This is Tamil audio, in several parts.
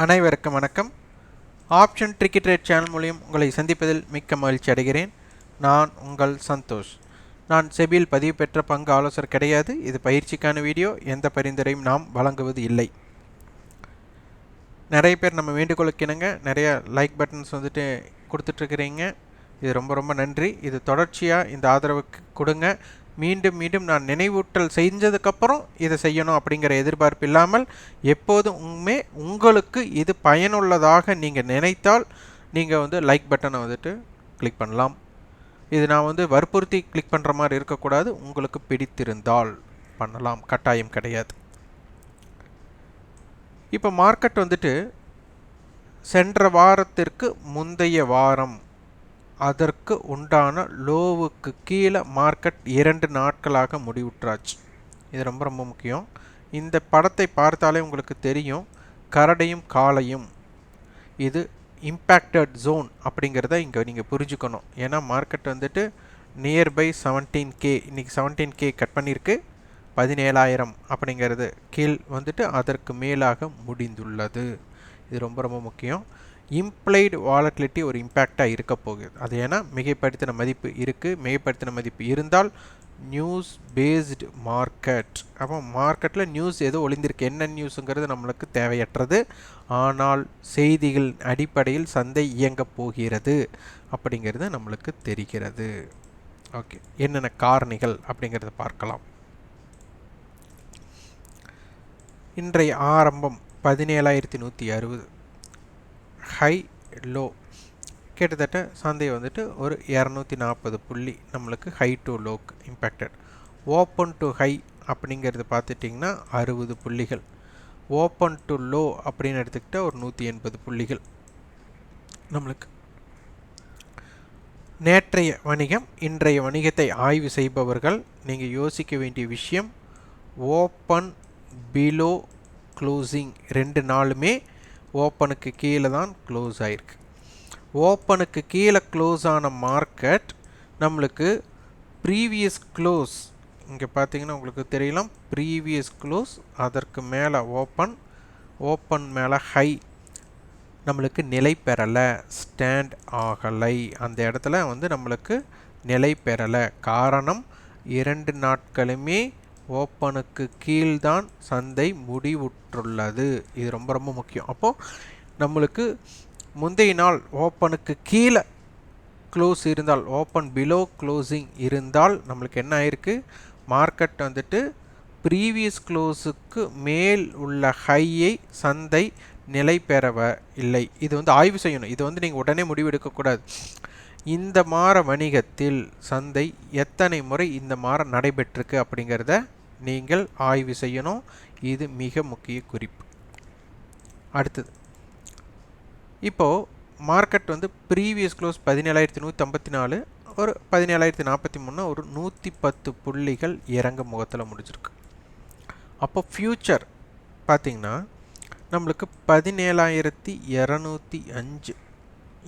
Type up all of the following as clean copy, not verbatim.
அனைவருக்கும் வணக்கம். ஆப்ஷன் ட்ரிக்கி ட்ரேட் சேனல் மூலம் உங்களை சந்திப்பதில் மிக்க மகிழ்ச்சி அடைகிறேன். நான் உங்கள் சந்தோஷ். நான் செபியில் பதிவு பெற்ற பங்கு ஆலோசகர் கிடையாது. இது பயிற்சிக்கான வீடியோ. எந்த பரிந்துரையும் நாம் வழங்குவது இல்லை. நிறைய பேர் நம்ம வேண்டுகோளுக்கு இணங்க நிறைய லைக் பட்டன்ஸ் கொடுத்துட்ருக்கிறீங்க. இது ரொம்ப நன்றி. இது தொடர்ச்சியாக இந்த ஆதரவுக்கு கொடுங்க. மீண்டும் மீண்டும் நான் நினைவூட்டல் செஞ்சதுக்கப்புறம் இதை செய்யணும் அப்படிங்கிற எதிர்பார்ப்பு இல்லாமல் எப்போதுமே உங்களுக்கு இது பயனுள்ளதாக நீங்கள் நினைத்தால் நீங்கள் லைக் பட்டனை கிளிக் பண்ணலாம். இது நான் வற்புறுத்தி கிளிக் பண்ணுற மாதிரி இருக்கக்கூடாது. உங்களுக்கு பிடித்திருந்தால் பண்ணலாம், கட்டாயம் கிடையாது. இப்போ மார்க்கெட் சென்ற வாரத்திற்கு முந்தைய வாரம் அதற்கு உண்டான லோவுக்கு கீழே மார்க்கெட் 2 நாட்களாக முடிவுற்றாச்சு. இது ரொம்ப முக்கியம். இந்த படத்தை பார்த்தாலே உங்களுக்கு தெரியும், கரடையும் காளையும். இது இம்பேக்டட் ஜோன் அப்படிங்கிறத இங்கே நீங்கள் புரிஞ்சுக்கணும். ஏன்னா மார்க்கெட் நியர்பை 17K, இன்றைக்கி 17K கட் பண்ணியிருக்கு. 17,000 அப்படிங்கிறது கீழ் அதற்கு மேலாக முடிந்துள்ளது. இது ரொம்ப முக்கியம். இம்ப்ளைட் வாலட்டிலிட்டி ஒரு இம்பேக்டாக இருக்க போகுது. அது ஏன்னா மிகைப்படுத்தின மதிப்பு இருக்குது. மிகைப்படுத்தின மதிப்பு இருந்தால் நியூஸ் பேஸ்டு மார்க்கெட். அப்போ மார்க்கெட்டில் நியூஸ் ஏதோ ஒளிந்திருக்கு. என்ன நியூஸுங்கிறது நம்மளுக்கு தேவையற்றது. ஆனால் செய்திகள் அடிப்படையில் சந்தை இயங்க போகிறது அப்படிங்கிறது நம்மளுக்கு தெரிகிறது. ஓகே, என்னென்ன காரணிகள் அப்படிங்கிறத பார்க்கலாம். இன்றைய ஆரம்பம் 17,160. ஹை லோ கிட்டத்தட்ட சந்தை ஒரு 240 புள்ளி நம்மளுக்கு high to log impacted. Open to high அப்படிங்கிறது பார்த்துட்டிங்கன்னா 60 புள்ளிகள். ஓப்பன் டு லோ அப்படின்னு எடுத்துக்கிட்டால் ஒரு 180 புள்ளிகள் நம்மளுக்கு. நேற்றைய வணிகம் இன்றைய வணிகத்தை ஆய்வு செய்பவர்கள் நீங்கள் யோசிக்க வேண்டிய விஷயம், ஓப்பன் பிலோ க்ளோசிங் 2 நாளுமே ஓப்பனுக்கு கீழே தான் க்ளோஸ் ஆகிருக்கு. ஓப்பனுக்கு கீழே க்ளோஸ் ஆன மார்க்கெட் நம்மளுக்கு ப்ரீவியஸ் க்ளோஸ் இங்கே பார்த்தீங்கன்னா உங்களுக்கு தெரியலாம். ப்ரீவியஸ் க்ளோஸ் அதற்கு மேலே ஓப்பன் மேலே ஹை நம்மளுக்கு நிலை பெறலை, ஸ்டாண்ட் ஆகலை. அந்த இடத்துல நம்மளுக்கு நிலை பெறலை. காரணம் 2 நாட்களுமே ஓப்பனுக்கு கீழ்தான் சந்தை முடிவுற்றுள்ளது. இது ரொம்ப முக்கியம். அப்போது நம்மளுக்கு முந்தைய நாள் ஓப்பனுக்கு கீழே க்ளோஸ் இருந்தால், ஓப்பன் பிலோ க்ளோசிங் இருந்தால் நம்மளுக்கு என்ன ஆயிருக்கு, மார்க்கெட் ப்ரீவியஸ் க்ளோஸுக்கு மேல் உள்ள ஹையை சந்தை நிலை பெறவ இல்லை. இது ஆய்வு செய்யணும். இது நீங்கள் உடனே முடிவெடுக்கக்கூடாது. இந்த மாற வணிகத்தில் சந்தை எத்தனை முறை இந்த மாற நடைபெற்றிருக்கு அப்படிங்கிறத நீங்கள் ஆய்வு செய்யணும். இது மிக முக்கிய குறிப்பு. அடுத்தது, இப்போது மார்க்கெட் ப்ரீவியஸ் க்ளோஸ் 17,154, ஒரு 17,043, ஒரு 110 புள்ளிகள் இறங்க முகத்தில் முடிஞ்சிருக்கு. அப்போ ஃப்யூச்சர் பார்த்திங்கன்னா நம்மளுக்கு 17,205.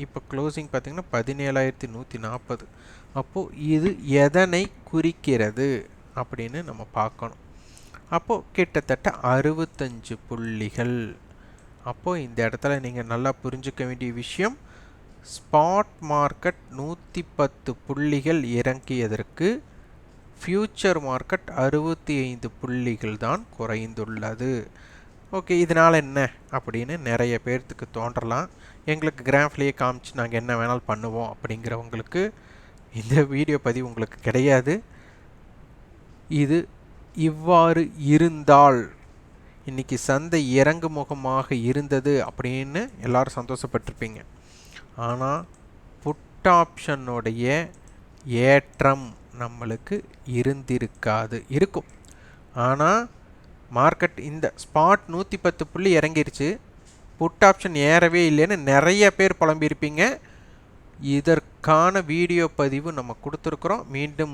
இப்போ க்ளோசிங் பார்த்திங்கன்னா 17,140. அப்போது இது எதனை குறிக்கிறது அப்படின்னு நம்ம பார்க்கணும். அப்போது கிட்டத்தட்ட 65 புள்ளிகள். அப்போது இந்த இடத்துல நீங்கள் நல்லா புரிஞ்சுக்க வேண்டிய விஷயம், ஸ்பாட் மார்க்கெட் 110 புள்ளிகள் இறங்கியதற்கு ஃப்யூச்சர் மார்க்கெட் 65 புள்ளிகள் தான் குறைந்துள்ளது. ஓகே, இதனால் என்ன அப்படின்னு நிறைய பேர்த்துக்கு தோன்றலாம். எங்களுக்கு கிராஃப்லேயே காமிச்சு நாங்கள் என்ன வேணாலும் பண்ணுவோம் அப்படிங்கிறவங்களுக்கு இந்த வீடியோ பதிவு உங்களுக்கு கிடையாது. இது இவ்வாறு இருந்தால், இன்றைக்கி சந்தை இறங்கு முகமாக இருந்தது அப்படின்னு எல்லாரும் சந்தோஷப்பட்டிருப்பீங்க. ஆனால் புட் ஆப்ஷனுடைய ஏற்றம் நம்மளுக்கு இருந்திருக்காது. இருக்கும். ஆனால் மார்க்கெட் இந்த ஸ்பாட் 110 புள்ளி இறங்கிருச்சு, புட் ஆப்ஷன் ஏறவே இல்லைன்னு நிறைய பேர் புலம்பியிருப்பீங்க. இதற்கான வீடியோ பதிவு நம்ம கொடுத்துருக்குறோம். மீண்டும்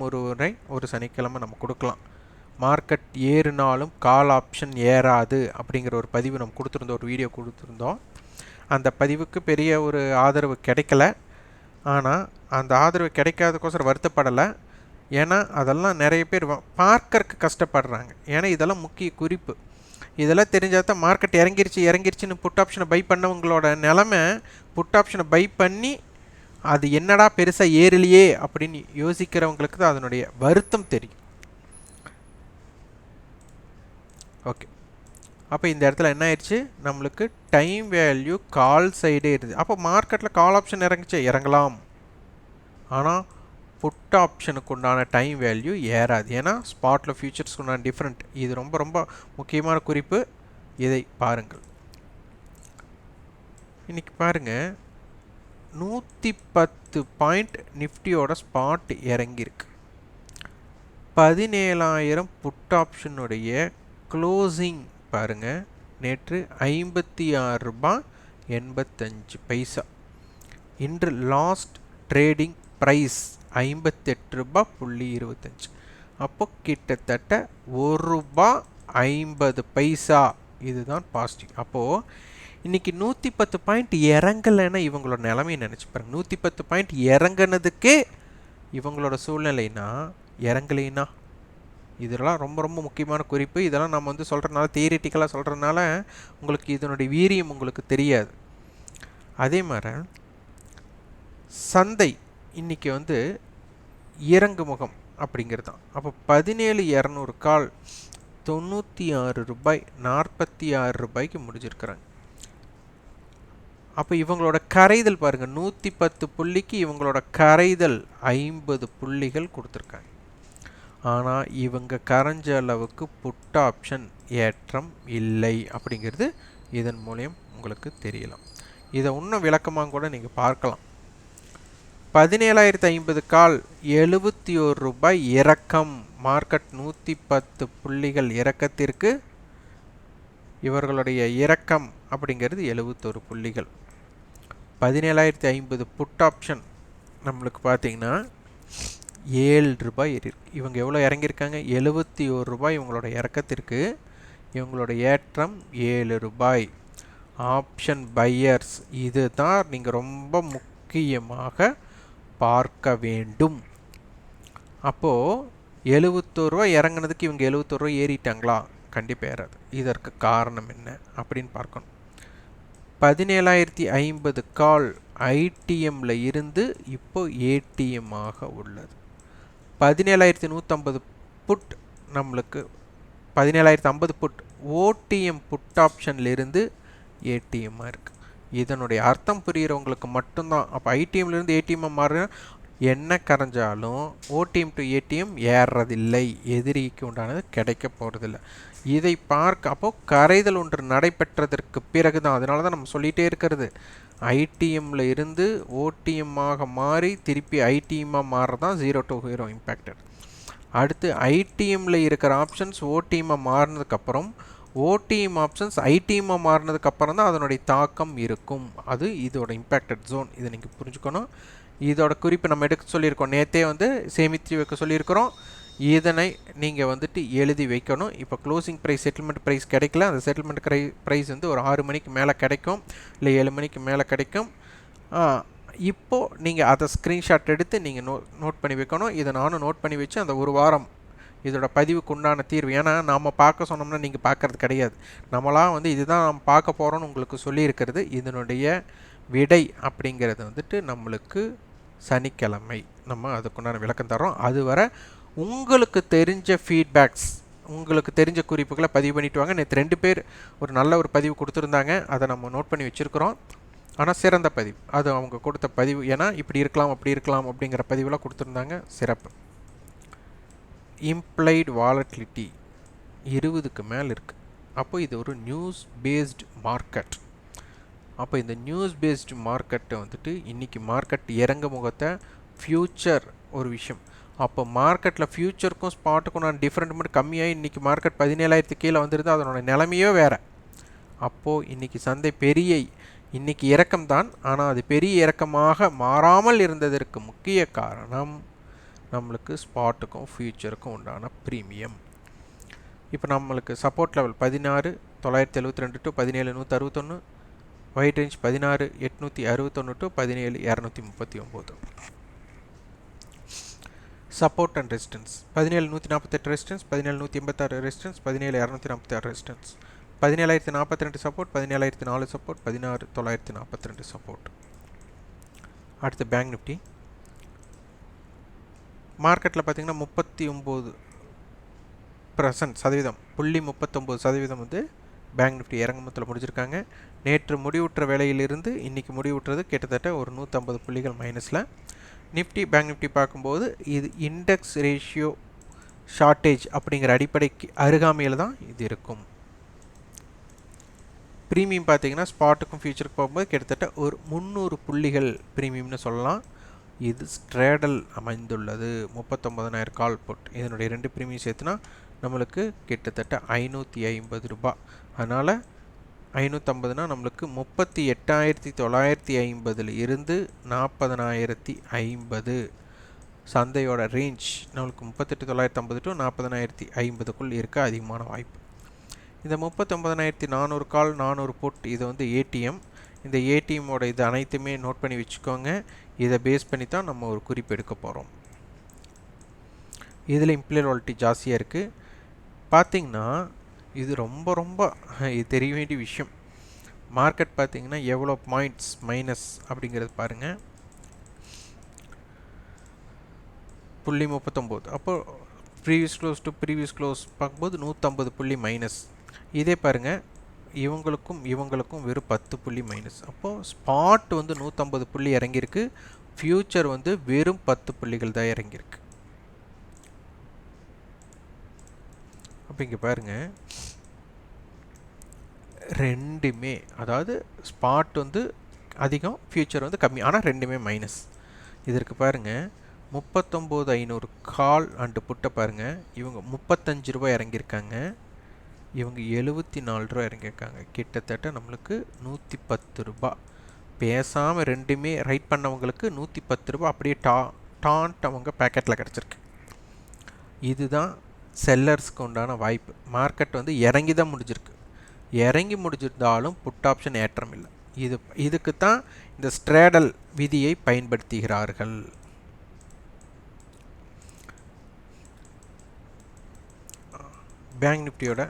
ஒரு சனிக்கிழமை நம்ம கொடுக்கலாம். மார்க்கெட் ஏறுனாலும் கால் ஆப்ஷன் ஏறாது அப்படிங்கிற ஒரு பதிவு நம்ம கொடுத்துருந்தோம், ஒரு வீடியோ கொடுத்துருந்தோம். அந்த பதிவுக்கு பெரிய ஒரு ஆதரவு கிடைக்கல. ஆனால் அந்த ஆதரவு கிடைக்காதக்கோசரம் வருத்தப்படலை. ஏன்னா அதெல்லாம் நிறைய பேர் பார்க்கறக்கு கஷ்டப்படுறாங்க. ஏன்னா இதெல்லாம் முக்கிய குறிப்பு. இதெல்லாம் தெரிஞ்சால் தான் மார்க்கெட் இறங்கிருச்சுன்னு புட் ஆப்ஷனை பை பண்ணவங்களோட நிலமை புட் ஆப்ஷனை பை பண்ணி அது என்னடா பெருசாக ஏறலையே அப்படின்னு யோசிக்கிறவங்களுக்கு தான் அதனுடைய வருத்தம் தெரியும். ஓகே, அப்போ இந்த இடத்துல என்ன ஆயிடுச்சு, நம்மளுக்கு டைம் வேல்யூ கால் சைடே இருந்துச்சு. அப்போ மார்க்கெட்டில் கால் ஆப்ஷன் இறங்கலாம், ஆனால் புட் ஆப்ஷனுக்கு உண்டான டைம் வேல்யூ ஏறாது. ஏன்னா ஸ்பாட்டில் ஃபியூச்சர்ஸ்க்கு உண்டான டிஃப்ரெண்ட். இது ரொம்ப ரொம்ப முக்கியமான குறிப்பு, இதை பாருங்கள். இன்றைக்கி பாருங்கள், 110 பாயிண்ட் நிஃப்டியோட ஸ்பாட் இறங்கியிருக்கு. 17,000 புட் ஆப்ஷனுடைய க்ளோசிங் பாருங்கள், நேற்று 56.85 ரூபாய். இன்று லாஸ்ட் ட்ரேடிங் ப்ரைஸ் 58.25. அப்போ கிட்டத்தட்ட ₹1.50. இதுதான் பாசிட்டிவ். அப்போது இன்றைக்கி 110 பாயிண்ட் இறங்கலைன்னா இவங்களோட நிலைமையை நினச்சி பாருங்க. 110 பாயிண்ட் இறங்கினதுக்கே இவங்களோட சூழ்நிலைனா இறங்கலைன்னா, இதெல்லாம் ரொம்ப ரொம்ப முக்கியமான குறிப்பு. இதெல்லாம் நம்ம வந்து சொல்கிறதுனால, தியரிட்டிக்கலாக சொல்கிறதுனால உங்களுக்கு இதனுடைய வீரியம் உங்களுக்கு தெரியாது. அதே மாதிரி சந்தை இன்றைக்கி வந்து இறங்கு முகம் அப்படிங்கிறது தான். அப்போ 17,200 கால் 96 ரூபாய் 46 ரூபாய்க்கு முடிஞ்சிருக்கிறாங்க. அப்போ இவங்களோட கரைதல் பாருங்கள், 110 புள்ளிக்கு இவங்களோட கரைதல் 50 புள்ளிகள் கொடுத்துருக்காங்க. ஆனால் இவங்க கரைஞ்ச அளவுக்கு புட் ஆப்ஷன் ஏற்றம் இல்லை அப்படிங்கிறது இதன் மூலம் உங்களுக்கு தெரியலாம். இதை இன்னும் விளக்கமாக கூட நீங்கள் பார்க்கலாம். 17,050 கால் 71 ரூபாய் இறக்கம். மார்க்கெட் 110 புள்ளிகள் இறக்கத்திற்கு இவர்களுடைய இறக்கம் அப்படிங்கிறது 71 புள்ளிகள். 17,050 புட் ஆப்ஷன் நம்மளுக்கு பார்த்தீங்கன்னா 7 ரூபாய் இருக்கு. இவங்க எவ்வளோ இறங்கியிருக்காங்க, 71 ரூபாய் இவங்களோட இறக்கத்திற்கு. இவங்களோட ஏற்றம் 7 ரூபாய். ஆப்ஷன் பையர்ஸ், இது தான் நீங்கள் ரொம்ப முக்கியமாக பார்க்க வேண்டும். அப்போது 71 ரூபா இறங்கினதுக்கு இவங்க 71 ரூபா ஏறிட்டாங்களா? கண்டிப்பாக ஏறாது. இதற்கு காரணம் என்ன அப்படின்னு பார்க்கணும். 17,050 கால் ஐடிஎம்மில் இருந்து இப்போ ஏடிஎம்மாக உள்ளது. 17,150 புட் நம்மளுக்கு 17,050 புட் ஓடிஎம் புட் ஆப்ஷன்லேருந்து ஏடிஎம்மாக இருக்குது. இதனுடைய அர்த்தம் புரிகிறவங்களுக்கு மட்டும்தான். அப்போ ஐடிஎம்லேருந்து ஏடிஎம்மாக மாறுனா என்ன கரைஞ்சாலும் ஓடிஎம் டு ஏடிஎம் ஏறுறதில்லை, எதிரிக்கு உண்டானது கிடைக்க போகிறதில்ல. இதை பார்க்க அப்போது கரைதல் ஒன்று நடைபெற்றதற்கு பிறகு தான். அதனால தான் நம்ம சொல்லிகிட்டே இருக்கிறது, ஐடிஎம்மில் இருந்து ஓடிஎம்மாக மாறி திருப்பி ஐடிஎம்மாக மாறுறதான் 0 to 0 இம்பேக்டட். அடுத்து ஐடிஎம்மில் இருக்கிற ஆப்ஷன்ஸ் ஓடிஎம்மாக மாறினதுக்கப்புறம் ஓடிஎம் ஆப்ஷன்ஸ் ஐடிஎம்மாக மாறினதுக்கப்புறம் தான் அதனுடைய தாக்கம் இருக்கும். அது இதோட இம்பேக்டட் ஜோன். இதை நீங்கள் புரிஞ்சுக்கணும். இதோட குறிப்பு நம்ம எடுக்க சொல்லியிருக்கோம், நேற்றே வந்து சேமித்து வைக்க சொல்லியிருக்கிறோம். இதனை நீங்கள் வந்துட்டு எழுதி வைக்கணும். இப்போ க்ளோசிங் ப்ரைஸ் செட்டில்மெண்ட் ப்ரைஸ் கிடைக்கல. அந்த செட்டில்மெண்ட் ப்ரைஸ் வந்து ஒரு 6 மணிக்கு மேலே கிடைக்கும், இல்லை 7 மணிக்கு மேலே கிடைக்கும். இப்போது நீங்கள் அதை ஸ்க்ரீன்ஷாட் எடுத்து நீங்கள் நோட் பண்ணி வைக்கணும். இதை நானும் நோட் பண்ணி வச்சு அந்த ஒரு வாரம் இதோட பதிவுக்கு உண்டான தீர்வு. ஏன்னா நாம் பார்க்க சொன்னோம்னா நீங்கள் பார்க்குறது கிடையாது. நம்மளாம் வந்து இதுதான் நம்ம பார்க்க போகிறோன்னு உங்களுக்கு சொல்லியிருக்கிறது. இதனுடைய விடை அப்படிங்கிறது வந்துட்டு நம்மளுக்கு சனிக்கிழமை நம்ம அதுக்குண்டான விளக்கம் தரோம். அதுவரை உங்களுக்கு தெரிஞ்ச ஃபீட்பேக்ஸ், உங்களுக்கு தெரிஞ்ச குறிப்புகளை பதிவு பண்ணிட்டு வாங்க. நேற்று 2 பேர் ஒரு நல்ல ஒரு பதிவு கொடுத்துருந்தாங்க, அதை நம்ம நோட் பண்ணி வச்சுருக்கிறோம். ஆனால் சிறந்த பதிவு அது அவங்க கொடுத்த பதிவு. ஏன்னா இப்படி இருக்கலாம் அப்படி இருக்கலாம் அப்படிங்கிற பதிவெலாம் கொடுத்துருந்தாங்க, சிறப்பு. இம்ப்ளைடு வாலட்டிலிட்டி 20க்கு மேலே இருக்குது. அப்போ இது ஒரு நியூஸ் பேஸ்டு மார்க்கெட். அப்போ இந்த நியூஸ் பேஸ்டு மார்க்கெட்டை வந்துட்டு இன்றைக்கி மார்க்கெட் இறங்க முகத்தை ஃப்யூச்சர் ஒரு விஷயம். அப்போ மார்க்கெட்டில் ஃப்யூச்சருக்கும் ஸ்பாட்டுக்கும் நான் டிஃப்ரெண்ட் மட்டும் கம்மியாகி இன்றைக்கி மார்க்கெட் 17,000 கீழே வந்துருது. அதனோட நிலைமையோ வேறு. அப்போது இன்றைக்கி சந்தை இன்றைக்கி இறக்கம் தான், ஆனால் அது பெரிய இறக்கமாக மாறாமல் இருந்ததற்கு முக்கிய காரணம் நம்மளுக்கு ஸ்பாட்டுக்கும் ஃப்யூச்சருக்கும் உண்டான ப்ரீமியம். இப்போ நம்மளுக்கு support level 16,972 to 17,161, white range 16,861 to 17,239. Support and resistance 17,148 resistance, 17,186 resistance, 17,246 resistance. 17,042 support, 17,004 support, 16,942 support. அடுத்து பேங்க் நிஃப்டி மார்க்கெட்டில் பார்த்தீங்கன்னா 39% வந்து பேங்க் நிஃப்டி இறங்குமத்தில் முடிச்சிருக்காங்க. நேற்று முடிவுற்ற வேலையிலிருந்து இன்றைக்கி முடிவுற்றது கிட்டத்தட்ட ஒரு 150 புள்ளிகள் மைனஸில். நிஃப்டி பேங்க் நிஃப்டி பார்க்கும்போது இது இண்டெக்ஸ் ரேஷியோ ஷார்ட்டேஜ் அப்படிங்கிற அடிப்படைக்கு அருகாமையில் தான் இது இருக்கும். ப்ரீமியம் பார்த்தீங்கன்னா ஸ்பாட்டுக்கும் ஃபியூச்சருக்கு போகும்போது கிட்டத்தட்ட ஒரு 300 புள்ளிகள் ப்ரீமியம்னு சொல்லலாம். இது ஸ்ட்ரேடல் அமைந்துள்ளது. 39,000 கால் புட், இதனுடைய 2 ப்ரீமியம் சேர்த்துனா நம்மளுக்கு கிட்டத்தட்ட 550 ரூபாய். அதனால் 550னா நம்மளுக்கு 38,950 இருந்து 40,050 சந்தையோட ரேஞ்ச் நம்மளுக்கு 38,950 டு 40,050க்குள் இருக்க அதிகமான வாய்ப்பு. இந்த 39,400 கால் 400 புட் இது வந்து ஏடிஎம். இந்த ஏடிஎம்மோட இது அனைத்துமே நோட் பண்ணி வச்சுக்கோங்க. இதை பேஸ் பண்ணி தான் நம்ம ஒரு குறிப்பு எடுக்க போகிறோம். இதில் இம்ப்ளைட் வாலிட்டி ஜாஸ்தியாக இருக்குது. பார்த்திங்கன்னா இது ரொம்ப இது தெரிய வேண்டிய விஷயம். மார்க்கெட் பார்த்திங்கன்னா எவ்வளோ பாயிண்ட்ஸ் மைனஸ் அப்படிங்கிறது பாருங்கள். 0.39. அப்போது previous close to previous close பார்க்கும்போது 150 புள்ளி மைனஸ். இதே பாருங்கள், இவங்களுக்கும் வெறும் 10 புள்ளி மைனஸ். அப்போது ஸ்பாட் வந்து 150 புள்ளி இறங்கியிருக்கு, ஃபியூச்சர் வந்து வெறும் 10 புள்ளிகள் தான் இறங்கியிருக்கு. அப்போ இங்கே பாருங்கள், ரெண்டுமே அதாவது ஸ்பாட் வந்து அதிகம், ஃபியூச்சர் வந்து கம்மி, ஆனால் ரெண்டுமே மைனஸ். இதற்கு பாருங்கள் 39,500 கால் அண்டு புட்டை பாருங்கள். இவங்க 35 ரூபாய் இறங்கியிருக்காங்க, இவங்க 74 ரூபா இறங்கியிருக்காங்க. கிட்டத்தட்ட நம்மளுக்கு 110 ரூபா. பேசாமல் ரெண்டுமே ரைட் பண்ணவங்களுக்கு 110 ரூபா அப்படியே டான்ட் அவங்க பேக்கெட்டில் கிடச்சிருக்கு. இதுதான் செல்லர்ஸ்க்கு உண்டான வாய்ப்பு. மார்க்கெட் வந்து இறங்கி தான் முடிஞ்சிருக்கு. இறங்கி முடிஞ்சிருந்தாலும் புட் ஆப்ஷன் ஏற்றம் இல்லை. இதுக்கு தான் இந்த ஸ்ட்ரேடல் விதியை பயன்படுத்துகிறார்கள். பேங்க் நிஃப்டியோட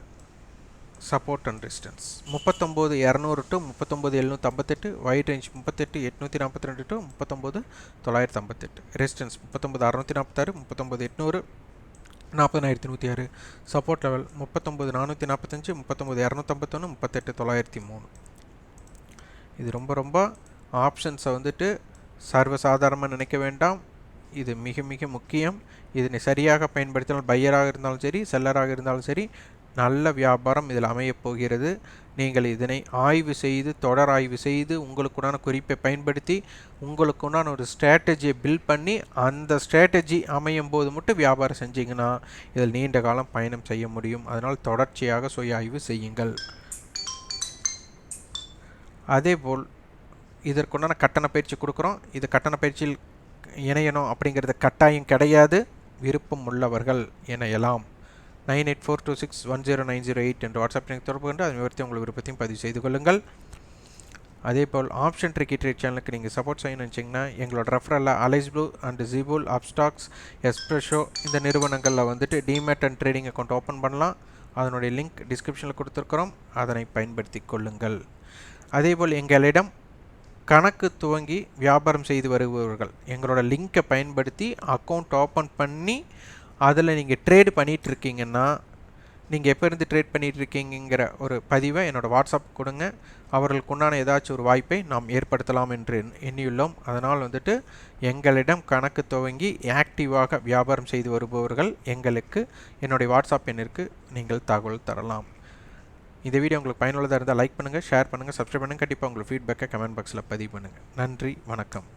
support and resistance 39,200 to 39,758, wide range 38,842 to 39,958, resistance 39,646, 39,800, 40,106, support level 39,445, 39,251, 38,903. இது ரொம்ப ஆப்ஷன்ஸை வந்துட்டு சர்வசாதாரணமாக நினைக்க வேண்டாம். இது மிக முக்கியம். இதனை சரியாக பயன்படுத்தினால் பையராக இருந்தாலும் சரி, செல்லராக இருந்தாலும் சரி, நல்ல வியாபாரம் இதில் அமையப் போகிறது. நீங்கள் இதனை ஆய்வு செய்து, தொடர் ஆய்வு செய்து, உங்களுக்குண்டான குறிப்பை பயன்படுத்தி, உங்களுக்குண்டான ஒரு ஸ்ட்ராட்டஜியை பில்ட் பண்ணி, அந்த ஸ்ட்ராட்டஜி அமையும் போது மட்டும் வியாபாரம் செஞ்சிங்கன்னா இதில் நீண்ட காலம் பயணம் செய்ய முடியும். அதனால் தொடர்ச்சியாக சுய ஆய்வு செய்யுங்கள். அதேபோல் இதற்குண்டான கட்டண பயிற்சி கொடுக்குறோம். இது கட்டண பயிற்சியில் இணையணும் அப்படிங்கிறது கட்டாயம் கிடையாது. விருப்பம் உள்ளவர்கள் இணையலாம். 9842610908 என்ற வாட்ஸ்அப் எனக்கு தொடர்பு கொண்டு அதை விவரத்தை உங்கள் விருப்பத்தையும் பதிவு செய்து கொள்ளுங்கள். அதேபோல் ஆப்ஷன் ட்ரிக்கி ட்ரேட் சேனலுக்கு நீங்கள் சப்போர்ட் செய்யணும்னு நினச்சிங்கன்னா எங்களோட ரெஃபரலில் அலைஸ் ப்ளூ அண்ட் ஜிபுல், அப்ஸ்டாக்ஸ், எஸ்ப்ரெஷோ இந்த நிறுவனங்களில் வந்துட்டு demat and trading account open பண்ணலாம். அதனுடைய லிங்க் டிஸ்கிரிப்ஷனில் கொடுத்துருக்குறோம். அதனை பயன்படுத்தி கொள்ளுங்கள். அதேபோல் எங்களிடம் கணக்கு துவங்கி வியாபாரம் செய்து வருபவர்கள் எங்களோட லிங்கை பயன்படுத்தி அக்கௌண்ட் ஓப்பன் பண்ணி அதில் நீங்கள் ட்ரேடு பண்ணிகிட்ருக்கீங்கன்னா, நீங்கள் எப்போ இருந்து ட்ரேட் பண்ணிகிட்ருக்கீங்கிற ஒரு பதிவை என்னோடய வாட்ஸ்அப் கொடுங்க. அவர்களுக்கு உண்டான ஏதாச்சும் ஒரு வாய்ப்பை நாம் ஏற்படுத்தலாம் என்று எண்ணியுள்ளோம். அதனால் வந்துட்டு எங்களிடம் கணக்கு துவங்கி ஆக்டிவாக வியாபாரம் செய்து வருபவர்கள் எங்களுக்கு என்னுடைய வாட்ஸ்அப் எண்ணிற்கு நீங்கள் தகவல் தரலாம். இந்த வீடியோ உங்களுக்கு பயனுள்ளதாக இருந்தால் லைக் பண்ணுங்கள், ஷேர் பண்ணுங்கள், சப்ஸ்கிரைப் பண்ணுங்கள். கண்டிப்பாக உங்கள் ஃபீட்பேக்கை கமெண்ட் பாக்ஸில் பதிவு பண்ணுங்கள். நன்றி, வணக்கம்.